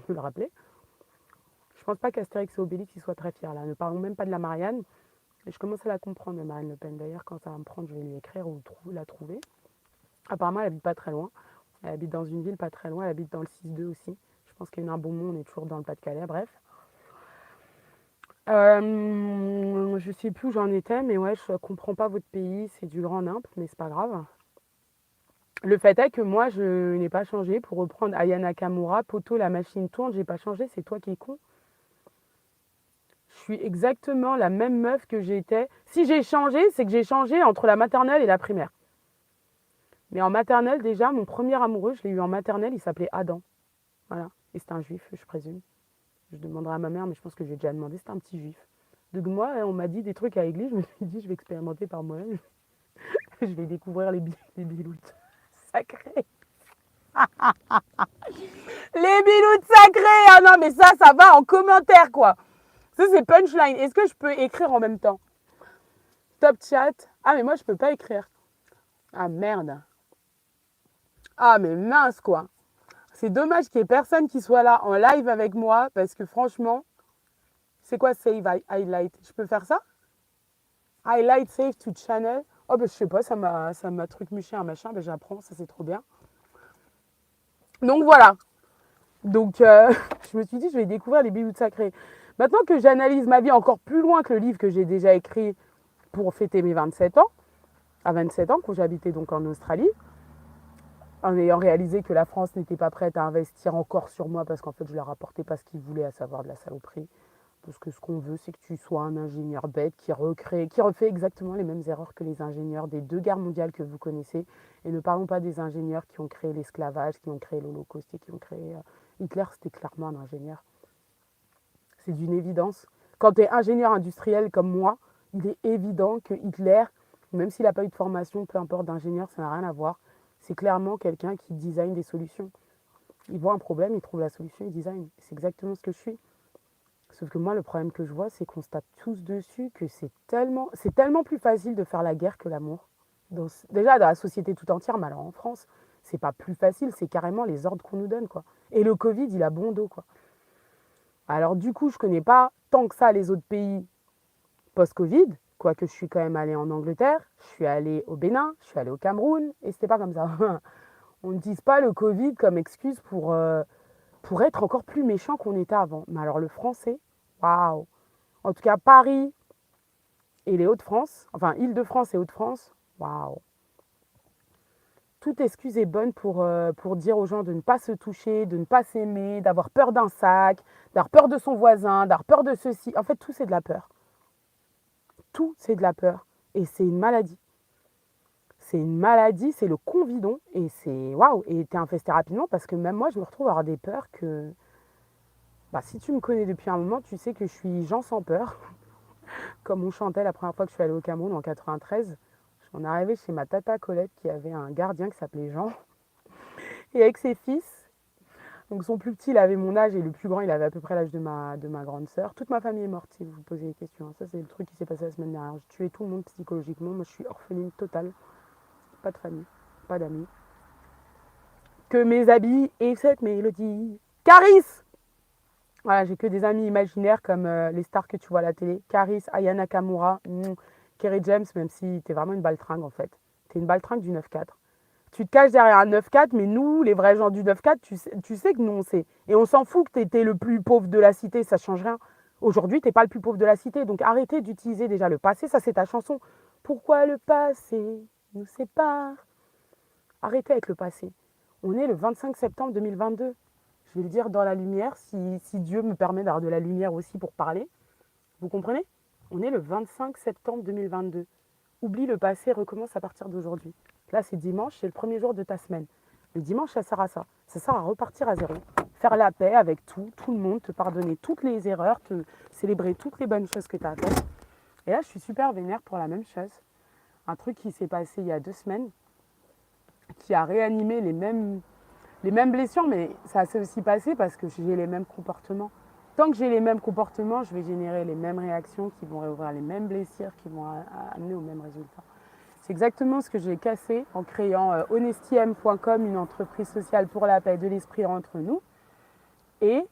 me le rappeler. Je pense pas qu'Astérix et Obélix ils soient très fiers là. Ne parlons même pas de la Marianne. Et je commence à la comprendre, Marine Le Pen. D'ailleurs, quand ça va me prendre, je vais lui écrire ou la trouver. Apparemment, elle habite pas très loin. Elle habite dans une ville pas très loin. Elle habite dans le 6-2 aussi. Je pense qu'il y a un bon mot. On est toujours dans le Pas-de-Calais. Bref. Je sais plus où j'en étais, mais ouais, je comprends pas votre pays. C'est du grand nimp, mais c'est pas grave. Le fait est que moi, je n'ai pas changé. Pour reprendre Aya Nakamura, Poto, la machine tourne, j'ai pas changé. C'est toi qui es con. Je suis exactement la même meuf que j'étais. Si j'ai changé, c'est que j'ai changé entre la maternelle et la primaire. Mais en maternelle, déjà, mon premier amoureux, je l'ai eu en maternelle, il s'appelait Adam. Voilà. Et c'était un juif, je présume. Je demanderai à ma mère, mais je pense que j'ai déjà demandé, c'était un petit juif. Donc moi, on m'a dit des trucs à l'église, je me suis dit, je vais expérimenter par moi-même. Je vais découvrir les biloutes sacrés. Les biloutes sacrés. Ah non, mais ça va en commentaire, quoi. Ça, c'est punchline. Est-ce que je peux écrire en même temps? Top chat. Ah, mais moi, je peux pas écrire. Ah, merde. Ah, mais mince, quoi. C'est dommage qu'il n'y ait personne qui soit là en live avec moi parce que franchement, c'est quoi save highlight? Je peux faire ça? Highlight save to channel. Oh, ben je sais pas, ça m'a truc-muché un machin. Ben j'apprends, ça c'est trop bien. Donc voilà. Donc je me suis dit, je vais découvrir les bijoux sacrés. Maintenant que j'analyse ma vie encore plus loin que le livre que j'ai déjà écrit pour fêter mes 27 ans, à 27 ans, quand j'habitais donc en Australie, en ayant réalisé que la France n'était pas prête à investir encore sur moi parce qu'en fait je leur apportais pas ce qu'ils voulaient, à savoir de la saloperie. Parce que ce qu'on veut, c'est que tu sois un ingénieur bête qui refait exactement les mêmes erreurs que les ingénieurs des 2 guerres mondiales que vous connaissez. Et ne parlons pas des ingénieurs qui ont créé l'esclavage, qui ont créé l'Holocauste et qui ont créé... Hitler, c'était clairement un ingénieur. C'est d'une évidence. Quand tu es ingénieur industriel comme moi, il est évident que Hitler, même s'il n'a pas eu de formation, peu importe d'ingénieur, ça n'a rien à voir. C'est clairement quelqu'un qui design des solutions. Il voit un problème, il trouve la solution, il design. C'est exactement ce que je suis. Sauf que moi, le problème que je vois, c'est qu'on se tape tous dessus, que c'est tellement plus facile de faire la guerre que l'amour. Déjà, dans la société tout entière, mais alors en France, c'est pas plus facile, c'est carrément les ordres qu'on nous donne, quoi. Et le Covid, il a bon dos, quoi. Alors du coup, je connais pas tant que ça les autres pays post-Covid, quoique je suis quand même allée en Angleterre, je suis allée au Bénin, je suis allée au Cameroun, et c'était pas comme ça. On n'utilise pas le Covid comme excuse pour être encore plus méchant qu'on était avant. Mais alors le français, waouh. En tout cas, Paris et les Hauts-de-France, enfin Île-de-France et Hauts-de-France, waouh. Toute excuse est bonne pour dire aux gens de ne pas se toucher, de ne pas s'aimer, d'avoir peur d'un sac, d'avoir peur de son voisin, d'avoir peur de ceci. En fait, tout c'est de la peur. Tout c'est de la peur. Et c'est une maladie. C'est une maladie, c'est le convidon. Et c'est waouh. Et t'es infesté rapidement parce que même moi, je me retrouve à avoir des peurs que. Bah, si tu me connais depuis un moment, tu sais que je suis Jean sans peur. Comme on chantait la première fois que je suis allée au Cameroun en 93. On est arrivé chez ma tata Colette qui avait un gardien qui s'appelait Jean. Et avec ses fils. Donc son plus petit, il avait mon âge et le plus grand, il avait à peu près l'âge de ma grande sœur. Toute ma famille est morte, si vous vous posez des questions. Ça, c'est le truc qui s'est passé la semaine dernière. J'ai tué tout le monde psychologiquement. Moi, je suis orpheline totale. Pas de famille, pas d'amis. Que mes habits et cette mélodie. Caris. Voilà, j'ai que des amis imaginaires comme les stars que tu vois à la télé. Caris, Aya Nakamura, Kerry James, même si t'es vraiment une baltringue en fait. T'es une baltringue du 9-4. Tu te caches derrière un 9-4, mais nous, les vrais gens du 9-4, tu sais que nous, on sait. Et on s'en fout que tu étais le plus pauvre de la cité, ça change rien. Aujourd'hui, tu n'es pas le plus pauvre de la cité, donc arrêtez d'utiliser déjà le passé, ça c'est ta chanson. Pourquoi le passé nous sépare? Arrêtez avec le passé. On est le 25 septembre 2022. Je vais le dire dans la lumière, si Dieu me permet d'avoir de la lumière aussi pour parler. Vous comprenez? On est le 25 septembre 2022. Oublie le passé, recommence à partir d'aujourd'hui. Là, c'est dimanche, c'est le premier jour de ta semaine. Le dimanche, ça sert à ça. Ça sert à repartir à zéro. Faire la paix avec tout le monde, te pardonner toutes les erreurs, te célébrer toutes les bonnes choses que tu as faites. Et là, je suis super vénère pour la même chose. Un truc qui s'est passé il y a 2 semaines, qui a réanimé les mêmes blessures, mais ça s'est aussi passé parce que j'ai les mêmes comportements. Tant que j'ai les mêmes comportements, je vais générer les mêmes réactions qui vont réouvrir les mêmes blessures, qui vont amener au même résultat. C'est exactement ce que j'ai cassé en créant honestym.com, une entreprise sociale pour la paix de l'esprit entre nous. Et